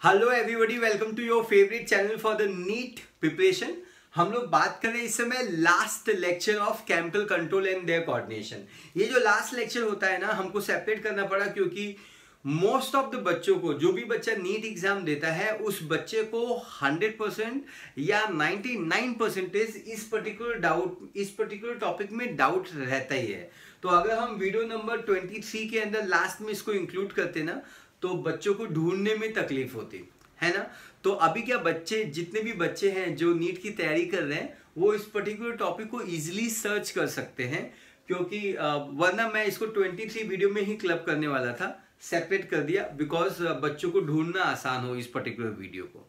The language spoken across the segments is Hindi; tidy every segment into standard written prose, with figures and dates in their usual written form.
Hello everybody, welcome to your favourite channel for the NEET preparation. हम लोग बात कर रहे हैं इस समय last lecture of chemical control and their coordination. ये जो लास्ट लेक्चर होता है ना, हमको सेपरेट करना पड़ा क्योंकि मोस्ट ऑफ द बच्चों को, जो भी बच्चा नीट एग्जाम देता है उस बच्चे को 100% या 99% इस पर्टिकुलर टॉपिक में डाउट रहता ही है। तो अगर हम वीडियो नंबर 23 के अंदर लास्ट में इसको इंक्लूड करते ना, तो बच्चों को ढूंढने में तकलीफ होती है ना। तो अभी क्या, बच्चे जितने भी बच्चे हैं जो नीट की तैयारी कर रहे हैं वो इस पर्टिकुलर टॉपिक को इजीली सर्च कर सकते हैं, क्योंकि वरना मैं इसको 23 वीडियो में ही क्लब करने वाला था, सेपरेट कर दिया बिकॉज बच्चों को ढूंढना आसान हो इस पर्टिकुलर वीडियो को।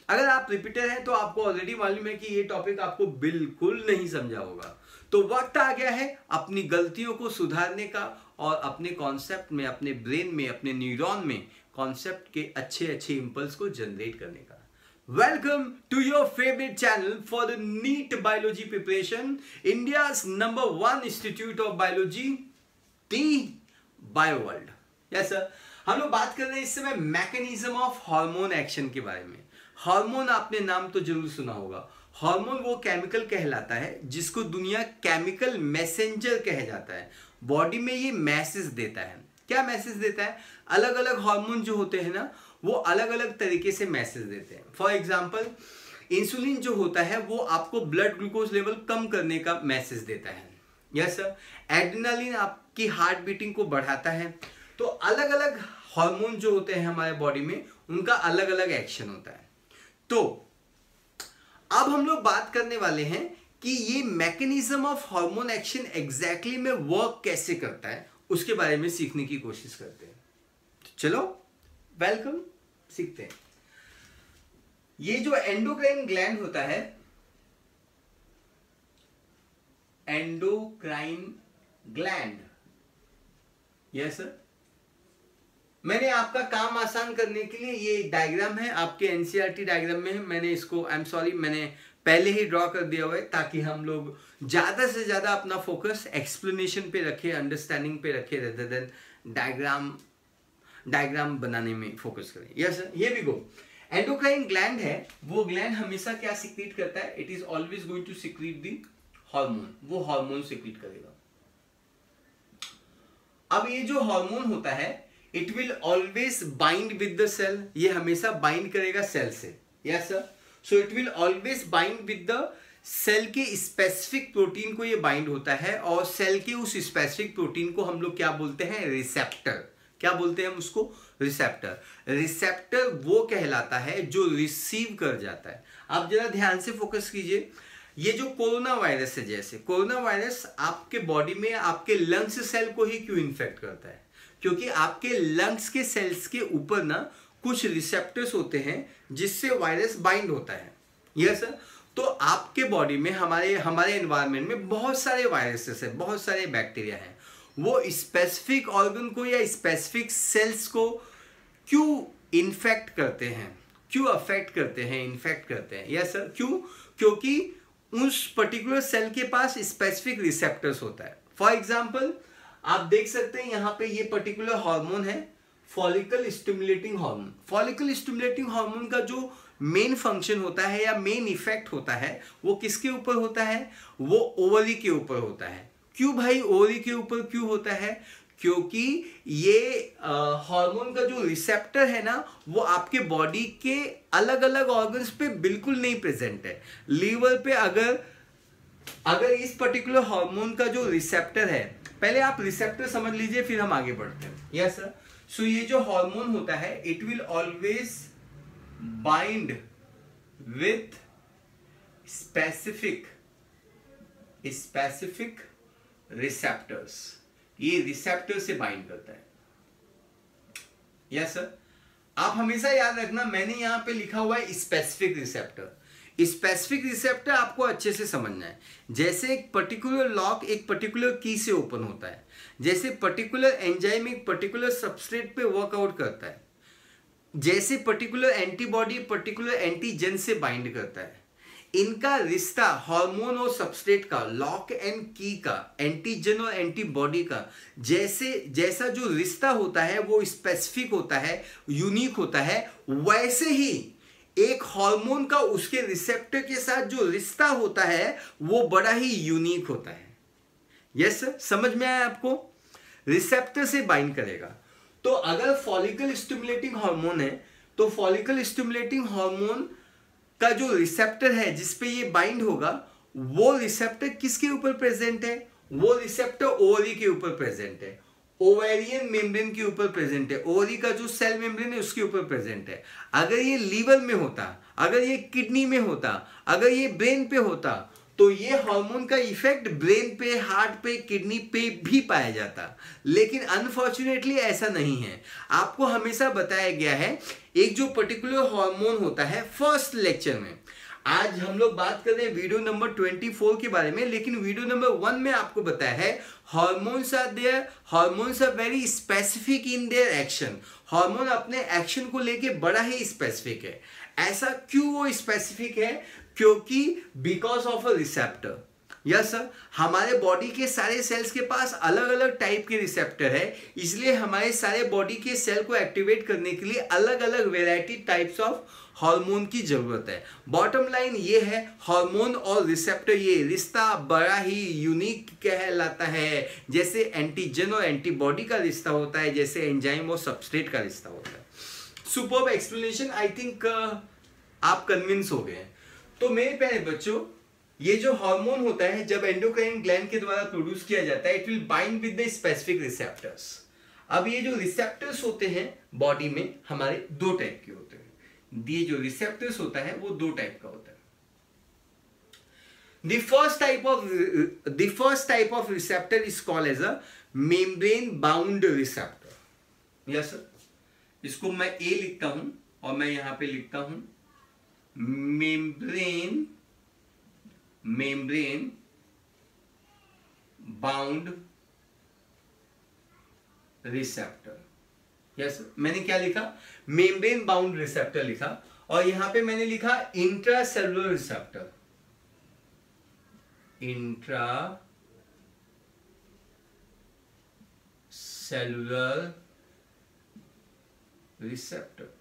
अगर आप रिपीटर हैं तो आपको ऑलरेडी मालूम है कि ये टॉपिक आपको बिल्कुल नहीं समझा होगा। तो वक्त आ गया है अपनी गलतियों को सुधारने का और अपने कॉन्सेप्ट में, अपने ब्रेन में, अपने न्यूरॉन में कॉन्सेप्ट के अच्छे इंपल्स को जनरेट करने का। Welcome to your favourite channel for the NEET biology preparation, India's number 1 institute of biology, the Bioworld. Yes sir, हम लोग बात कर रहे हैं इस समय मैकेनिज्म ऑफ हार्मोन एक्शन के बारे में। हार्मोन आपने नाम तो जरूर सुना होगा। हार्मोन वो केमिकल कहलाता है जिसको दुनिया केमिकल मैसेंजर कहा जाता है। बॉडी में ये मैसेज देता है। क्या मैसेज देता है? अलग अलग हार्मोन जो होते हैं ना, वो अलग अलग तरीके से मैसेज देते हैं। फॉर एग्जांपल, इंसुलिन जो होता है वो आपको ब्लड ग्लूकोज लेवल कम करने का मैसेज देता है। Yes sir. एड्रेनालिन आपकी हार्ट बीटिंग को बढ़ाता है। तो अलग अलग हार्मोन जो होते हैं हमारे बॉडी में, उनका अलग अलग एक्शन होता है। तो अब हम लोग बात करने वाले हैं कि ये mechanism of hormone action exactly में वर्क कैसे करता है, उसके बारे में सीखने की कोशिश करते हैं। चलो वेलकम, सीखते हैं। ये जो एंडोक्राइन ग्लैंड होता है, एंडोक्राइन ग्लैंड, यस सर, मैंने आपका काम आसान करने के लिए ये डायग्राम है, आपके एनसीईआरटी डायग्राम में है। मैंने इसको, आई एम सॉरी, मैंने पहले ही ड्रॉ कर दिया हुआ है ताकि हम लोग ज्यादा से ज्यादा अपना फोकस एक्सप्लेनेशन पे रखे, अंडरस्टैंडिंग पे रखे, रेदर देन डायग्राम बनाने में फोकस करें। यस सर, ये भी गो। एंडोक्राइन ग्लैंड है, वो ग्लैंड हमेशा क्या सिक्रीट करता है? It is always going to secrete the hormone. वो हार्मोन सिक्रीट करेगा। अब ये जो हार्मोन होता है, it will always bind with the cell. ये हमेशा बाइंड करेगा सेल से। Yes sir. So it will always bind with the cell के स्पेसिफिक प्रोटीन को ये बाइंड होता है, और सेल के उस स्पेसिफिक प्रोटीन को हम लोग क्या बोलते हैं? रिसेप्टर। क्या बोलते हैं हम उसको? रिसेप्टर। रिसेप्टर वो कहलाता है जो रिसीव कर जाता है। आप जरा ध्यान से फोकस कीजिए। ये जो कोरोना वायरस है, जैसे कोरोना वायरस आपके बॉडी में आपके लंग्स सेल को ही क्यों इन्फेक्ट करता है? क्योंकि आपके लंग्स के सेल्स के ऊपर ना कुछ रिसेप्टर्स होते हैं जिससे वायरस बाइंड होता है। Yes sir. तो आपके बॉडी में, हमारे एनवायरनमेंट में बहुत सारे वायरसेस हैं, बहुत सारे बैक्टीरिया हैं। वो स्पेसिफिक ऑर्गन को या स्पेसिफिक सेल्स को क्यों इन्फेक्ट करते हैं, क्यों अफेक्ट करते हैं, इन्फेक्ट करते हैं? Yes sir. क्यों? क्योंकि उस पर्टिकुलर सेल के पास स्पेसिफिक रिसेप्टर्स होता है। फॉर एग्जाम्पल, आप देख सकते हैं यहाँ पे ये पर्टिकुलर हार्मोन है, follicle stimulating hormone. Follicle stimulating hormone का जो मेन फंक्शन होता है या मेन इफेक्ट होता है, वो किसके ऊपर होता है? वो ओवरी के ऊपर होता है। क्यों भाई ओवरी के ऊपर क्यों होता है? क्योंकि ये हार्मोन का जो रिसेप्टर है ना, वो आपके बॉडी के अलग अलग ऑर्गन्स पे बिल्कुल नहीं प्रेजेंट है। लीवर पे अगर इस पर्टिकुलर हार्मोन का जो रिसेप्टर है, पहले आप रिसेप्टर समझ लीजिए, फिर हम आगे बढ़ते हैं। Yes sir. सो ये जो हार्मोन होता है, it will always bind with specific receptors. ये रिसेप्टर से बाइंड करता है। Yes sir. आप हमेशा याद रखना, मैंने यहां पे लिखा हुआ है स्पेसिफिक रिसेप्टर। स्पेसिफिक रिसेप्टर आपको अच्छे से समझना है। जैसे एक पर्टिकुलर लॉक एक पर्टिकुलर की से ओपन होता है, जैसे पर्टिकुलर एंजाइम एक पर्टिकुलर सबस्ट्रेट पे वर्कआउट करता है, जैसे पर्टिकुलर एंटीबॉडी पर्टिकुलर एंटीजन से बाइंड करता है, इनका रिश्ता हार्मोन और सबस्ट्रेट का, लॉक एंड की का, एंटीजन और एंटीबॉडी का जैसा जो रिश्ता होता है वो स्पेसिफिक होता है, यूनिक होता है, वैसे ही एक हार्मोन का उसके रिसेप्टर के साथ जो रिश्ता होता है वो बड़ा ही यूनिक होता है। यस सर, समझ में आया आपको? रिसेप्टर से बाइंड करेगा। तो अगर फॉलिकल स्टिमुलेटिंग हार्मोन है तो फॉलिकल स्टिमुलेटिंग हार्मोन का जो रिसेप्टर है जिसपे ये बाइंड होगा, वो रिसेप्टर किसके ऊपर प्रेजेंट है? वो रिसेप्टर ओवरी के ऊपर प्रेजेंट है, ओवेरियन मेम्ब्रेन के ऊपर प्रेजेंट है, ओवरी का जो सेल मेम्ब्रेन है उसके ऊपर प्रेजेंट है। अगर ये लीवर में होता, अगर ये किडनी में होता, अगर ये ब्रेन पे होता, तो ये हार्मोन का इफेक्ट ब्रेन पे, हार्ट पे, किडनी पे भी पाया जाता। लेकिन अनफॉर्चुनेटली ऐसा नहीं है। आपको हमेशा बताया गया है एक जो पर्टिकुलर हार्मोन होता है। फर्स्ट लेक्चर में आज हम लोग बात कर रहे हैं वीडियो नंबर 24 के बारे में, लेकिन वीडियो नंबर 1 में आपको बताया है hormones are there, hormones are very specific in their action. Hormone अपने एक्शन को लेके बड़ा ही स्पेसिफिक है। ऐसा क्यों वो स्पेसिफिक है? क्योंकि because of a receptor. Yes sir, हमारे बॉडी के सारे सेल्स के पास अलग अलग टाइप के रिसेप्टर है, इसलिए हमारे सारे बॉडी के सेल को एक्टिवेट करने के लिए अलग अलग वेराइटी टाइप्स ऑफ हार्मोन की जरूरत है। बॉटम लाइन ये है, हार्मोन और रिसेप्टर ये रिश्ता बड़ा ही यूनिक कहलाता है। जैसे एंटीजन और एंटीबॉडी का रिश्ता होता है, जैसे एंजाइम और सबस्ट्रेट का रिश्ता होता है। सुपर्ब एक्सप्लेनेशन, आई थिंक आप कन्विंस हो गए हैं। तो मेरे प्यारे बच्चों, ये जो हार्मोन होता है जब एंडोक्राइन ग्लैंड के द्वारा प्रोड्यूस किया जाता है, it will bind with the specific receptors. अब ये जो रिसेप्टर्स होते हैं बॉडी में हमारे दो टाइप के होते हैं। ये जो रिसेप्टर्स होता है वो दो टाइप का होता है। The first type of receptor is called as a membrane bound receptor. Yes sir, इसको मैं A लिखता हूं और मैं यहां पे लिखता हूं membrane bound receptor. Yes sir, मैंने क्या लिखा? मेम्ब्रेन बाउंड रिसेप्टर लिखा, और यहां पे मैंने लिखा intracellular receptor. Intracellular receptor.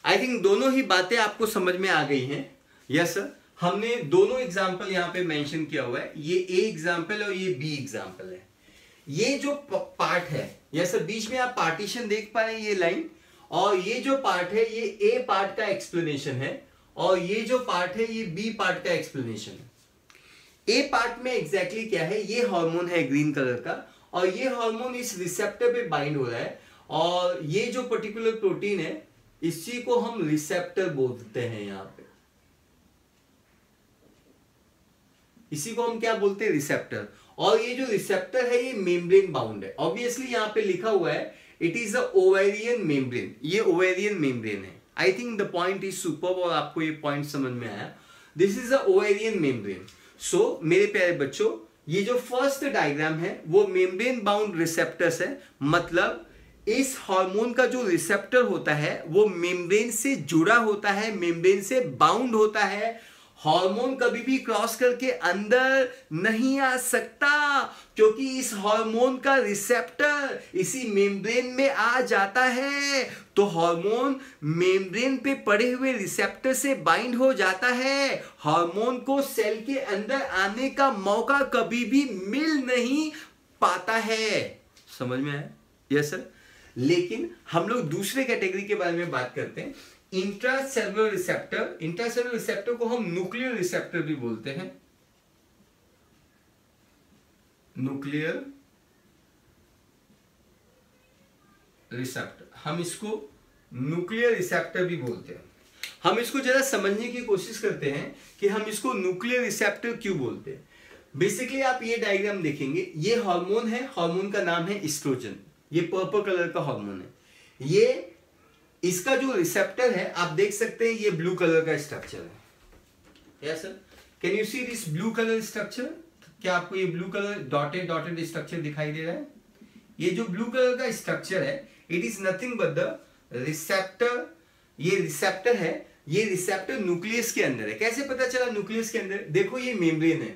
I think दोनों ही बातें आपको समझ में आ गई हैं। यस सर, हमने दोनों एग्जाम्पल यहां पे मेंशन किया हुआ है। ये ए एग्जाम्पल और ये बी एग्जाम्पल है। ये जो पार्ट है, यस सर, बीच में आप पार्टीशन देख पा रहे हैं, ये लाइन, और ये जो पार्ट है ये ए पार्ट का एक्सप्लेनेशन है, और ये जो पार्ट है ये बी पार्ट का एक्सप्लेनेशन है। ए पार्ट में एग्जैक्टली क्या है? ये हार्मोन है ग्रीन कलर का, और ये हार्मोन इस रिसेप्टर पे बाइंड हो रहा है, और ये जो पर्टिकुलर प्रोटीन है इसी को हम रिसेप्टर बोलते हैं। यहां पे इसी को हम क्या बोलते हैं? रिसेप्टर। और ये जो रिसेप्टर है ये मेम्ब्रेन बाउंड है। ऑब्वियसली यहां पे लिखा हुआ है it is a ovarian membrane. ये ओवेरियन मेम्ब्रेन है। I think the point is superb, और आपको ये पॉइंट समझ में आया। This is a ovarian membrane. So मेरे प्यारे बच्चों, ये जो फर्स्ट डायग्राम है वो मेम्ब्रेन बाउंड रिसेप्टर्स है। मतलब इस हार्मोन का जो रिसेप्टर होता है वो मेम्ब्रेन से जुड़ा होता है, मेम्ब्रेन से बाउंड होता है। हार्मोन कभी भी क्रॉस करके अंदर नहीं आ सकता, क्योंकि इस हार्मोन का रिसेप्टर इसी मेम्ब्रेन में आ जाता है। तो हार्मोन मेम्ब्रेन पे पड़े हुए रिसेप्टर से बाइंड हो जाता है। हार्मोन को सेल के अंदर आने का मौका कभी भी मिल नहीं पाता है। समझ में आया? Yes sir. लेकिन हम लोग दूसरे कैटेगरी के बारे में बात करते हैं, इंट्रासेलुलर रिसेप्टर। इंट्रासेलुलर रिसेप्टर को हम न्यूक्लियर रिसेप्टर भी बोलते हैं। न्यूक्लियर रिसेप्टर, हम इसको न्यूक्लियर रिसेप्टर भी बोलते हैं। हम इसको जरा समझने की कोशिश करते हैं कि हम इसको न्यूक्लियर रिसेप्टर क्यों बोलते हैं। बेसिकली आप ये डायग्राम देखेंगे, ये हार्मोन है, हार्मोन का नाम है एस्ट्रोजन। ये पर्पल कलर का हार्मोन है। ये इसका जो रिसेप्टर है आप देख सकते हैं, ये ब्लू कलर का स्ट्रक्चर है। Yes sir, can you see this blue colour structure? क्या आपको ये blue colour dotted dotted structure दिखाई दे रहा है? ये जो ब्लू कलर का स्ट्रक्चर है, it is nothing but the receptor. ये रिसेप्टर है ये रिसेप्टर न्यूक्लियस के अंदर है। कैसे पता चला न्यूक्लियस के अंदर? देखो ये मेम्ब्रेन है,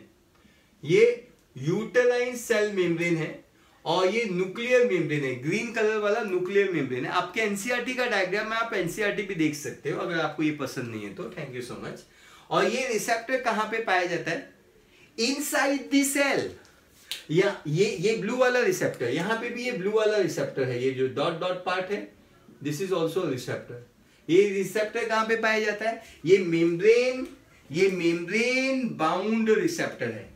ये यूटेराइन सेल मेम्ब्रेन है और ये न्यूक्लियर मेम्ब्रेन है, ग्रीन कलर वाला न्यूक्लियर मेम्ब्रेन है। आपके एनसीईआरटी का डायग्राम में आप एनसीईआरटी भी देख सकते हो, अगर आपको ये पसंद नहीं है तो। Thank you so much. और ये रिसेप्टर कहां पे पाया जाता है? Inside the cell. या ये ब्लू वाला रिसेप्टर, यहां पे भी ये ब्लू वाला रिसेप्टर है, ये जो डॉट डॉट पार्ट है, दिस इज ऑल्सो रिसेप्टर। ये रिसेप्टर कहां पे पाया जाता है? ये मेम्ब्रेन बाउंड रिसेप्टर है।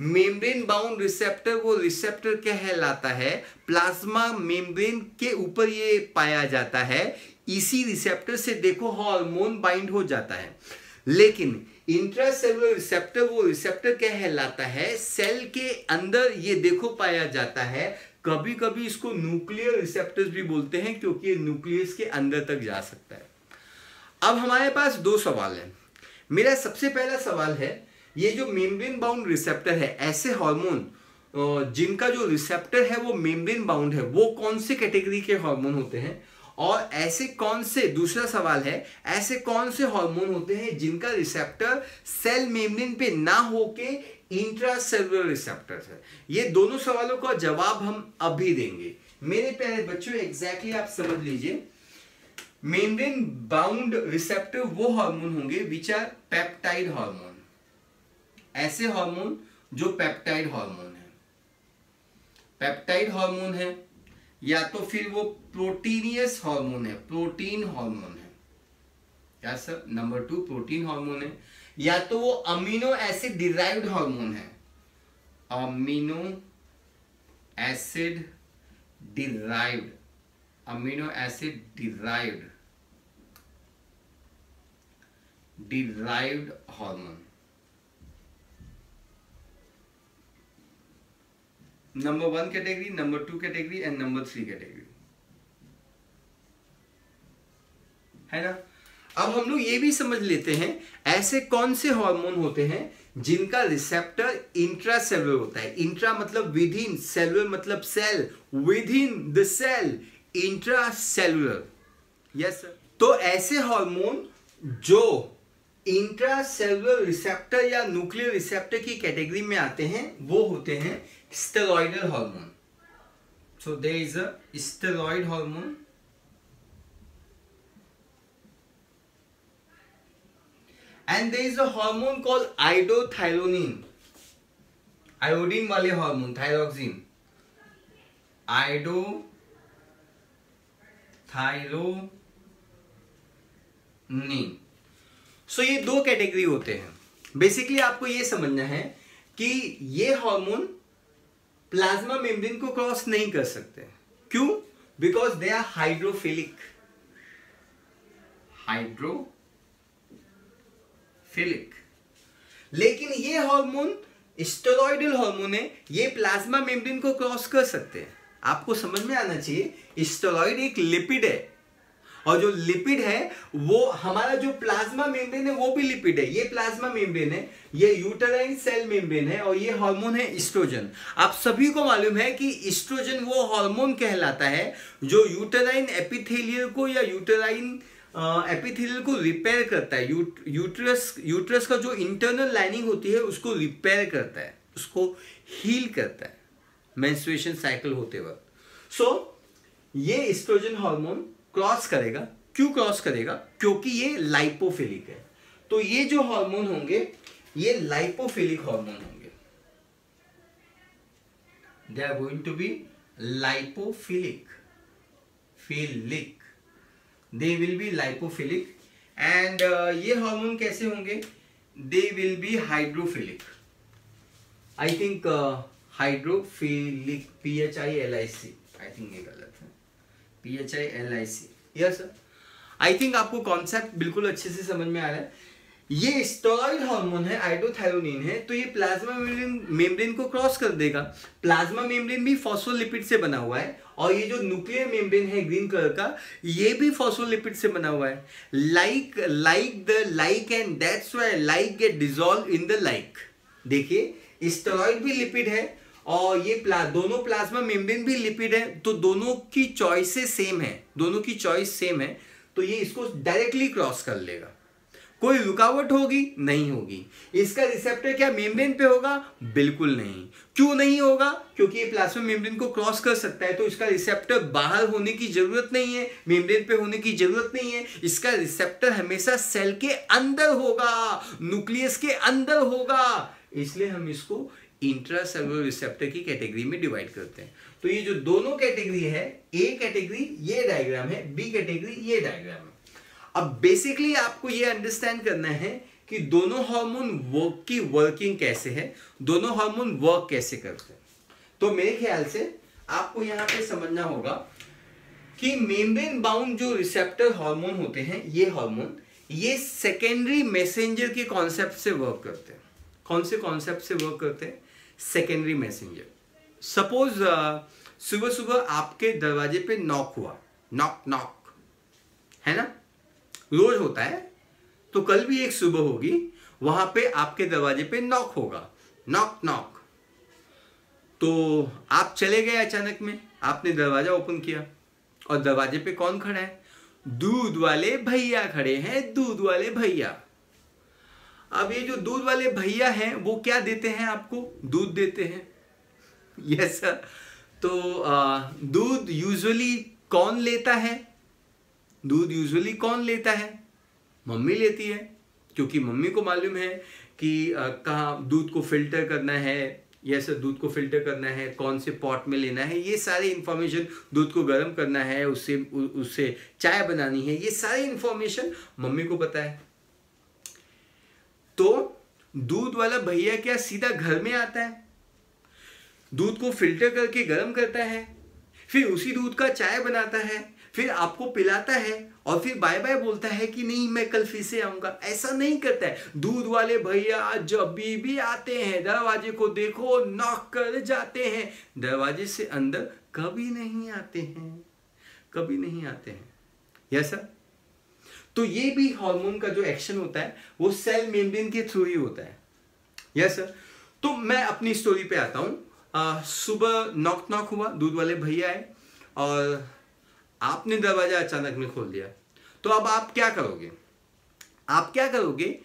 मेम्ब्रेन बाउंड रिसेप्टर वो रिसेप्टर कहलाता है, प्लाज्मा मेम्ब्रेन के ऊपर ये पाया जाता है। इसी रिसेप्टर से देखो हार्मोन बाइंड हो जाता है। लेकिन इंट्रासेलुलर रिसेप्टर वो रिसेप्टर कहलाता है, सेल के अंदर ये देखो पाया जाता है। कभी कभी इसको न्यूक्लियर रिसेप्टर्स भी बोलते हैं, क्योंकि ये न्यूक्लियस के अंदर तक जा सकता है। अब हमारे पास दो सवाल है। मेरा सबसे पहला सवाल है, ये जो मेम्ब्रेन बाउंड रिसेप्टर है, ऐसे हार्मोन जिनका जो रिसेप्टर है वो मेम्ब्रेन बाउंड है, वो कौन से कैटेगरी के हार्मोन होते हैं? और ऐसे कौन से, दूसरा सवाल है, ऐसे कौन से हार्मोन होते हैं जिनका रिसेप्टर सेल मेम्ब्रेन पे ना होके इंट्रासेलुलर रिसेप्टर है? ये दोनों सवालों का जवाब हम अभी देंगे। मेरे प्यारे बच्चों, एग्जैक्टली आप समझ लीजिए, मेम्ब्रेन बाउंड रिसेप्टर वो हार्मोन होंगे विच आर पेप्टाइड हार्मोन। ऐसे हार्मोन जो पेप्टाइड हार्मोन है, पेप्टाइड हार्मोन है, या तो फिर वो प्रोटीनियस हार्मोन है, प्रोटीन हार्मोन है। क्या सर? नंबर 2 प्रोटीन हार्मोन है, या तो वो अमीनो एसिड डिराइव्ड हार्मोन है, amino acid derived, amino acid derived hormone. Number 1 category, number 2 category and number 3 category, है ना? अब हम लोग ये भी समझ लेते हैं, ऐसे कौन से हार्मोन होते हैं जिनका रिसेप्टर इंट्रासेलुलर होता है। इंट्रा मतलब विद इन, सेलुलर मतलब cell, within the cell, intracellular. Yes sir. तो ऐसे हार्मोन जो इंट्रासेलुलर रिसेप्टर या न्यूक्लियर रिसेप्टर की कैटेगरी में आते हैं, वो होते हैं steroidal hormone. So there is a steroid hormone, and there is a hormone called iodothyronine, iodine वाले हार्मोन, थायरोक्सिन, आयोडोथायरोनिन। सो ये दो कैटेगरी होते हैं। बेसिकली आपको ये समझना है कि ये हार्मोन प्लाज्मा मेम्ब्रेन को क्रॉस नहीं कर सकते। क्यों? बिकॉज दे आर हाइड्रोफिलिक, लेकिन ये हार्मोन स्टेरॉइडल हार्मोन है, ये प्लाज्मा मेम्ब्रेन को क्रॉस कर सकते हैं। आपको समझ में आना चाहिए, स्टेरॉइड एक लिपिड है, और जो लिपिड है वो हमारा जो प्लाज्मा मेम्ब्रेन है वो भी लिपिड है। ये प्लाज्मा मेम्ब्रेन है, ये यूटेराइन सेल मेम्ब्रेन है, और ये हार्मोन है एस्ट्रोजन। आप सभी को मालूम है कि एस्ट्रोजन वो हार्मोन कहलाता है जो यूटेराइन एपिथेलियल को या यूटेराइन एपिथेलियल को रिपेयर करता है। यूट्रस का जो इंटरनल लाइनिंग होती है उसको रिपेयर करता है, उसको हील करता है मेंस्ट्रुएशन साइकिल होते वक्त। सो ये एस्ट्रोजन हार्मोन क्रॉस करेगा। क्यों क्रॉस करेगा? क्योंकि ये लाइपोफिलिक है। तो ये जो हार्मोन होंगे ये लाइपोफिलिक हार्मोन होंगे, they are going to be lipophilic, they will be lipophilic. And ये हार्मोन कैसे होंगे? They will be hydrophilic, I think hydrophilic, PHILIC, I think ये गलत है, PHILIC। Yes sir, I think आपको कॉन्सेप्ट बिल्कुल अच्छे से समझ में आ रहा है। ये स्टेरॉइड हार्मोन है, आयोडोथायरोनिन है, तो ये प्लाज्मा मेम्ब्रेन को क्रॉस कर देगा। प्लाज्मा मेम्ब्रेन भी फॉस्फोलिपिड से बना हुआ है, और ये जो न्यूक्लियर मेम्ब्रेन है ग्रीन कलर का, ये भी फॉस्फोलिपिड से बना हुआ है। Like and that's why like get dissolve in the like. देखिए स्टेरॉइड भी लिपिड है और ये दोनों प्लाज्मा मेम्ब्रेन भी लिपिड है, तो दोनों की चॉइसेस सेम है, दोनों की चॉइस सेम है। तो ये इसको डायरेक्टली क्रॉस कर लेगा, कोई रुकावट होगी नहीं होगी। इसका रिसेप्टर क्या मेम्ब्रेन पे होगा? बिल्कुल नहीं। क्यों नहीं होगा? क्योंकि ये प्लाज्मा मेम्ब्रेन को क्रॉस कर सकता है, तो इसका रिसेप्टर बाहर होने की जरूरत नहीं है, मेम्ब्रेन पे होने की जरूरत नहीं है। इसका रिसेप्टर हमेशा सेल के अंदर होगा, न्यूक्लियस के अंदर होगा, इसलिए हम इसको इंट्रासेलुलर रिसेप्टर की कैटेगरी में डिवाइड करते हैं। तो ये जो दोनों कैटेगरी है, ए कैटेगरी ये डायग्राम है, बी कैटेगरी ये डायग्राम है। अब बेसिकली आपको ये अंडरस्टैंड करना है कि दोनों हार्मोन की वर्किंग कैसे है, दोनों हार्मोन वर्क कैसे करते हैं। तो मेरे ख्याल से आपको यहां पे समझना होगा कि मेम्ब्रेन बाउंड जो रिसेप्टर हार्मोन होते हैं, ये हार्मोन ये सेकेंडरी मैसेंजर के कॉन्सेप्ट से वर्क करते हैं। कौन से कॉन्सेप्ट से वर्क करते हैं? Secondary messenger. सपोज सुबह सुबह आपके दरवाजे पे नॉक हुआ, नॉक नॉक, है ना, रोज होता है, तो कल भी एक सुबह होगी, वहां पे आपके दरवाजे पे नॉक होगा, नॉक नॉक। तो आप चले गए, अचानक में आपने दरवाजा ओपन किया और दरवाजे पे कौन खड़ा है? दूध वाले भैया खड़े हैं, दूध वाले भैया। अब ये जो दूध वाले भैया हैं वो क्या देते हैं आपको? दूध देते हैं। Yes sir. तो दूध यूजुअली कौन लेता है? दूध यूजुअली कौन लेता है? मम्मी लेती है, क्योंकि मम्मी को मालूम है कि कहाँ दूध को फिल्टर करना है, यस सर, दूध को फिल्टर करना है, कौन से पॉट में लेना है, ये सारी इंफॉर्मेशन, दूध को गर्म करना है, उससे चाय बनानी है, ये सारी इंफॉर्मेशन मम्मी को पता है। तो दूध वाला भैया क्या सीधा घर में आता है, दूध को फिल्टर करके गर्म करता है, फिर उसी दूध का चाय बनाता है, फिर आपको पिलाता है और फिर बाय बाय बोलता है कि नहीं मैं कल फिर से आऊंगा? ऐसा नहीं करता है। दूध वाले भैया जब भी आते हैं, दरवाजे को देखो नॉक कर जाते हैं, दरवाजे से अंदर कभी नहीं आते हैं, कभी नहीं आते हैं। Yes sir. तो ये भी हार्मोन का जो एक्शन होता है वो सेल मेम्ब्रेन के थ्रू ही होता है। Yes sir. तो मैं अपनी स्टोरी पे आता हूं। सुबह नॉक नॉक हुआ, दूध वाले भैया आए और आपने दरवाजा अचानक में खोल दिया। तो अब आप क्या करोगे? आप क्या करोगे?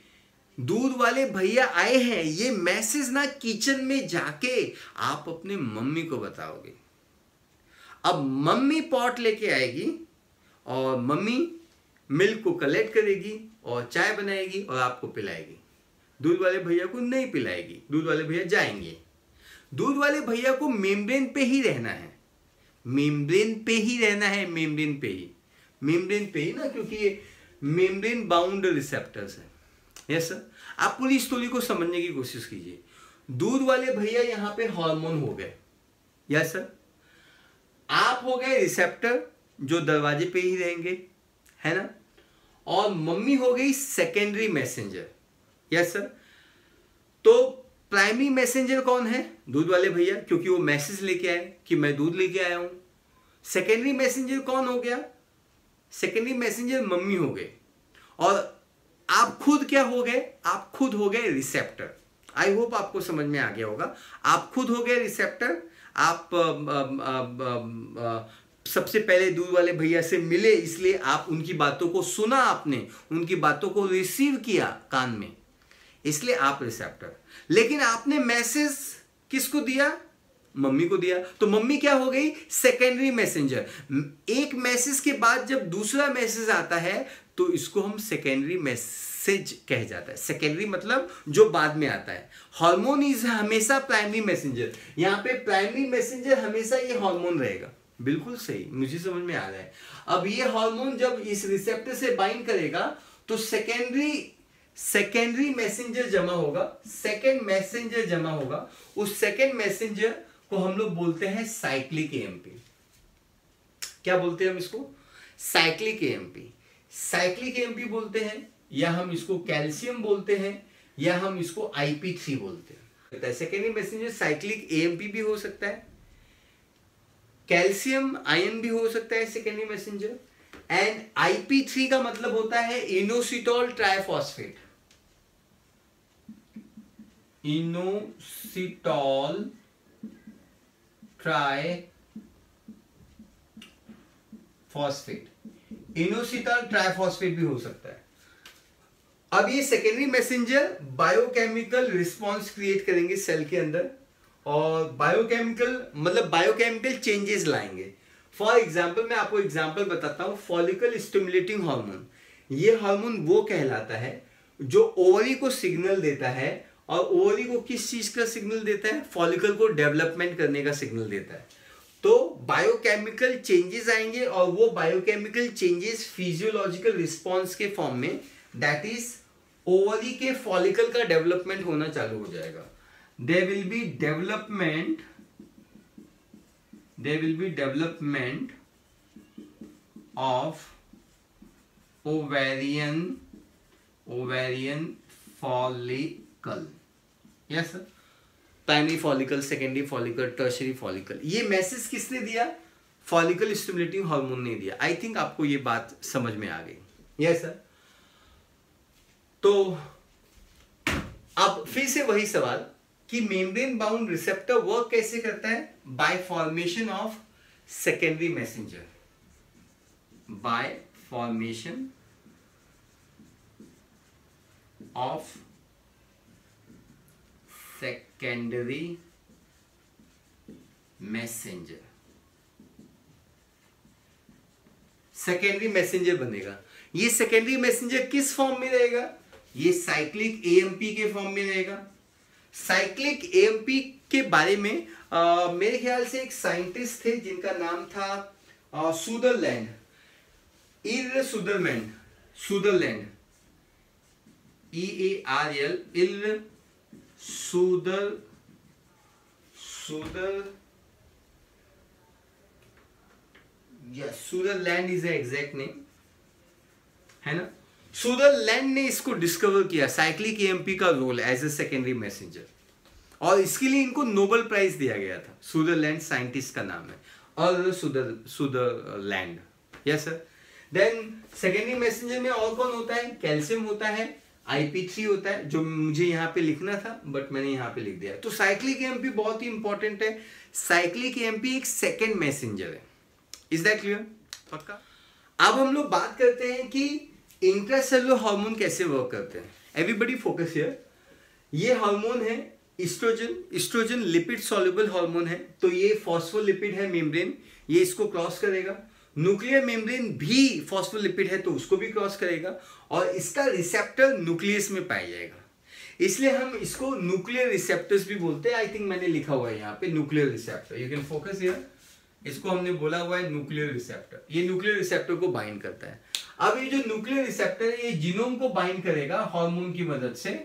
दूध वाले भैया आए हैं, ये मैसेज ना किचन में जाके आप अपने मम्मी को बताओगे। अब मम्मी पॉट लेके आएगी और मम्मी मिल्क को कलेक्ट करेगी और चाय बनाएगी और आपको पिलाएगी। दूध वाले भैया को नहीं पिलाएगी, दूध वाले भैया जाएंगे। दूध वाले भैया को मेम्ब्रेन पे ही रहना है, मेम्ब्रेन पे ही रहना है, मेम्ब्रेन पे ही, मेम्ब्रेन पे ही ना, क्योंकि ये मेम्ब्रेन बाउंड रिसेप्टर्स है। Yes sir. आप पूरी स्टोरी को समझने की कोशिश कीजिए। दूध वाले भैया यहां पे हार्मोन हो गए, यस सर। आप हो गए रिसेप्टर जो दरवाजे पे ही रहेंगे, है ना, और मम्मी हो गई सेकेंडरी मैसेंजर। Yes sir. तो प्राइमरी मैसेंजर कौन है? दूध वाले भैया, क्योंकि वो मैसेज लेके आए कि मैं दूध लेके आया हूं। सेकेंडरी मैसेंजर कौन हो गया? सेकेंडरी मैसेंजर मम्मी हो गए। और आप खुद क्या हो गए? आप खुद हो गए रिसेप्टर। आई होप आपको समझ में आ गया होगा। आप खुद हो गए रिसेप्टर। आप सबसे पहले दूध वाले भैया से मिले, इसलिए आप उनकी बातों को सुना, आपने उनकी बातों को रिसीव किया कान में, इसलिए आप रिसेप्टर। लेकिन आपने मैसेज किसको दिया? मम्मी को दिया। तो मम्मी क्या हो गई? Secondary messenger. एक मैसेज के बाद जब दूसरा मैसेज आता है तो इसको हम सेकेंडरी मैसेज कह जाता है। सेकेंडरी मतलब जो बाद में आता है। हार्मोन इज हमेशा प्राइमरी मैसेंजर। यहां पे प्राइमरी मैसेंजर हमेशा ये हार्मोन रहेगा। बिल्कुल सही, मुझे समझ में आ रहा है। अब ये हार्मोन जब इस रिसेप्टर से बाइंड करेगा तो सेकेंडरी मैसेंजर जमा होगा, सेकेंड मैसेंजर जमा होगा। उस सेकेंड मैसेंजर को हम लोग बोलते हैं साइक्लिक एएमपी। क्या बोलते हैं हम इसको? Cyclic AMP. साइक्लिक एएमपी बोलते हैं, या हम इसको कैल्शियम बोलते हैं, या हम इसको IP3 बोलते हैं। सेकेंडरी मैसेंजर साइक्लिक एएमपी भी हो सकता है, कैल्शियम आयन भी हो सकता है सेकेंडरी मैसेंजर। एंड IP3 का मतलब होता है inositol triphosphate. Inositol triphosphate, inositon triphosphate भी हो सकता है। अब ये secondary messenger biochemical response create करेंगे सेल के अंदर, और बायोकेमिकल चेंजेस लाएंगे। फॉर एग्जाम्पल मैं आपको एग्जाम्पल बताता हूं, फॉलिकल स्टिमुलेटिंग हार्मोन, ये हार्मोन वो कहलाता है जो ओवरी को सिग्नल देता है, और ओवरी को किस चीज का सिग्नल देता है? फॉलिकल को डेवलपमेंट करने का सिग्नल देता है। तो बायोकेमिकल चेंजेस आएंगे, और वो बायोकेमिकल चेंजेस फिजियोलॉजिकल रिस्पॉन्स के फॉर्म में, दैट इज ओवरी के फॉलिकल का डेवलपमेंट होना चालू हो जाएगा। There will be development of ovarian follicle. Yes sir. Primary follicle, secondary follicle, tertiary follicle. ये मैसेज किसने दिया? फॉलिकल स्टिमुलेटिंग हार्मोन ने दिया। आई थिंक आपको ये बात समझ में आ गई। Yes sir. तो अब फिर से वही सवाल कि मेम्ब्रेन बाउंड रिसेप्टर वर्क कैसे करता है? Bye formation of secondary messenger, bye formation of secondary messenger. Secondary messenger बनेगा। ये सेकेंडरी मैसेंजर किस फॉर्म में रहेगा? ये साइक्लिक एएमपी के फॉर्म में रहेगा। साइक्लिक एएमपी के बारे में मेरे ख्याल से एक साइंटिस्ट थे जिनका नाम था Sutherland, Sutherland, EARL, Sutherland is exact name है ना। सुदरलैंड ने इसको डिस्कवर किया, साइक्लिक एएमपी का role as a secondary messenger, और इसके लिए इनको नोबेल प्राइज दिया गया था। सुदरलैंड साइंटिस्ट का नाम है, और Sutherland. Yes sir. Then secondary messenger में और कौन होता है? कैल्शियम होता है, IP3 होता है, जो मुझे यहाँ पे लिखना था बट मैंने यहाँ पे लिख दिया। तो साइक्लिक एएमपी बहुत ही इंपॉर्टेंट है। साइक्लिक एएमपी एक सेकेंड मैसेंजर है। Is that clear? पक्का। अब हम लोग बात करते हैं कि इंट्रासेलुलर हार्मोन कैसे वर्क करते हैं। Everybody focus here. ये हार्मोन है इस्ट्रोजन लिपिड सॉल्युबल हार्मोन है। तो ये फॉस्फोलिपिड है मेम्ब्रेन, ये इसको क्रॉस करेगा। न्यूक्लियर मेम्ब्रेन भी फॉस्फोलिपिड है तो उसको भी क्रॉस करेगा, और इसका रिसेप्टर न्यूक्लियस में पाया जाएगा, इसलिए हम इसको न्यूक्लियर रिसेप्टर्स भी बोलते हैं। आई थिंक मैंने लिखा हुआ है यहाँ पे nuclear receptor, you can focus here. इसको हमने बोला हुआ है न्यूक्लियर रिसेप्टर। ये न्यूक्लियर रिसेप्टर को बाइंड करता है। अब ये जो न्यूक्लियर रिसेप्टर है ये जीनोम को बाइंड करेगा हार्मोन की मदद से,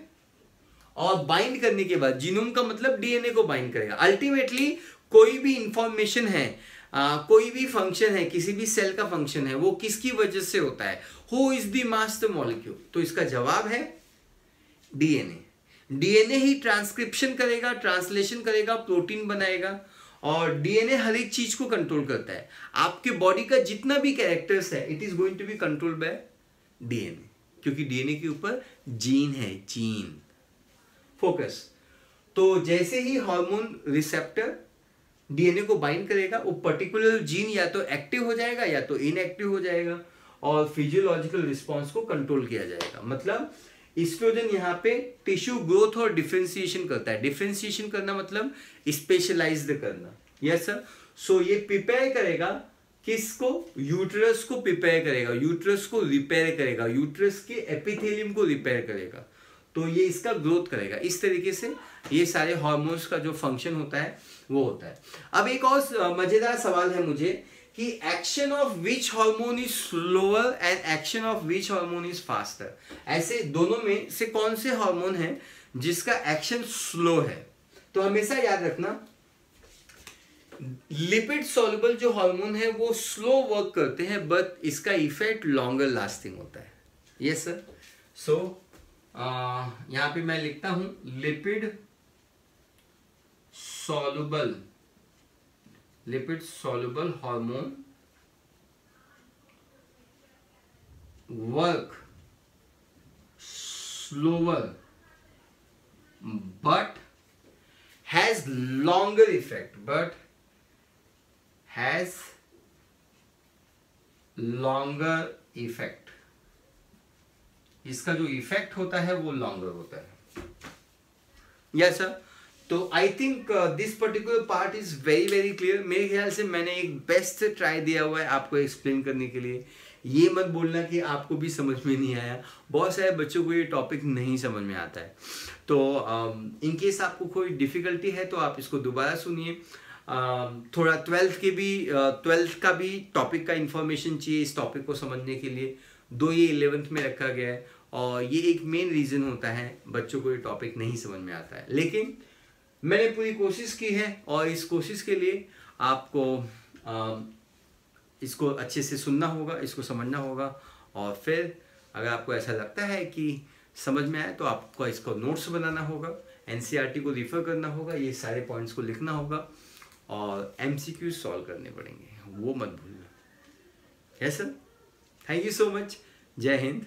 और बाइंड करने के बाद जीनोम का मतलब डीएनए को बाइंड करेगा। अल्टीमेटली कोई भी इंफॉर्मेशन है, कोई भी फंक्शन है, किसी भी सेल का फंक्शन है, वो किसकी वजह से होता है? Who is the master molecule? तो इसका जवाब है डीएनए। डीएनए ही ट्रांसक्रिप्शन करेगा, ट्रांसलेशन करेगा, प्रोटीन बनाएगा, और डीएनए हर एक चीज को कंट्रोल करता है। आपके बॉडी का जितना भी कैरेक्टर्स है, it is going to be controlled by DNA, क्योंकि डीएनए के ऊपर जीन है, जीन। फोकस। तो जैसे ही हार्मोन रिसेप्टर डीएनए को बाइंड करेगा, वो पर्टिकुलर जीन या तो एक्टिव हो जाएगा या तो इनएक्टिव हो जाएगा, और फिजियोलॉजिकल रिस्पॉन्स को कंट्रोल किया जाएगा। मतलब एस्ट्रोजन यहाँ पे टिश्यू ग्रोथ और डिफरेंशिएशन करता है। डिफरेंशिएशन करना मतलब स्पेशलाइज्ड करना। Yes sir. सो ये प्रिपेयर करेगा किसको? यूट्रस को प्रिपेयर करेगा, यूट्रस को रिपेयर करेगा, यूट्रस के एपिथेलियम को रिपेयर करेगा, तो ये इसका ग्रोथ करेगा। इस तरीके से ये सारे हार्मोन्स का जो फंक्शन होता है वो होता है। अब एक और मजेदार सवाल है मुझे कि action of which hormone is slower and action of which hormone is faster. ऐसे दोनों में से कौन से हार्मोन है जिसका एक्शन स्लो है? तो हमेशा याद रखना लिपिड सॉल्युबल जो हार्मोन है वो स्लो वर्क करते हैं, बट इसका इफेक्ट लॉन्गर लास्टिंग होता है। Yes sir. सो यहां पे मैं लिखता हूं lipid soluble hormone work slower but has longer effect, longer effect, इसका जो इफेक्ट होता है वो लॉन्गर होता है। यस सर, तो I think this particular part is very very clear. मेरे ख्याल से मैंने एक बेस्ट ट्राई दिया हुआ है आपको एक्सप्लेन करने के लिए। ये मत बोलना कि आपको भी समझ में नहीं आया, बहुत सारे बच्चों को ये टॉपिक नहीं समझ में आता है। तो इन केस आपको कोई डिफिकल्टी है तो आप इसको दोबारा सुनिए। थोड़ा 12th का भी टॉपिक का इंफॉर्मेशन चाहिए इस टॉपिक को समझने के लिए, दो ये 11th में रखा गया है, और ये एक मेन रीज़न होता है बच्चों को ये टॉपिक नहीं समझ में आता है। लेकिन मैंने पूरी कोशिश की है, और इस कोशिश के लिए आपको इसको अच्छे से सुनना होगा, इसको समझना होगा, और फिर अगर आपको ऐसा लगता है कि समझ में आए तो आपको इसको नोट्स बनाना होगा, एनसीईआरटी को रिफ़र करना होगा, ये सारे पॉइंट्स को लिखना होगा, और एमसीक्यू सॉल्व करने पड़ेंगे, वो मत भूलना। Yes sir, thank you so much. जय हिंद।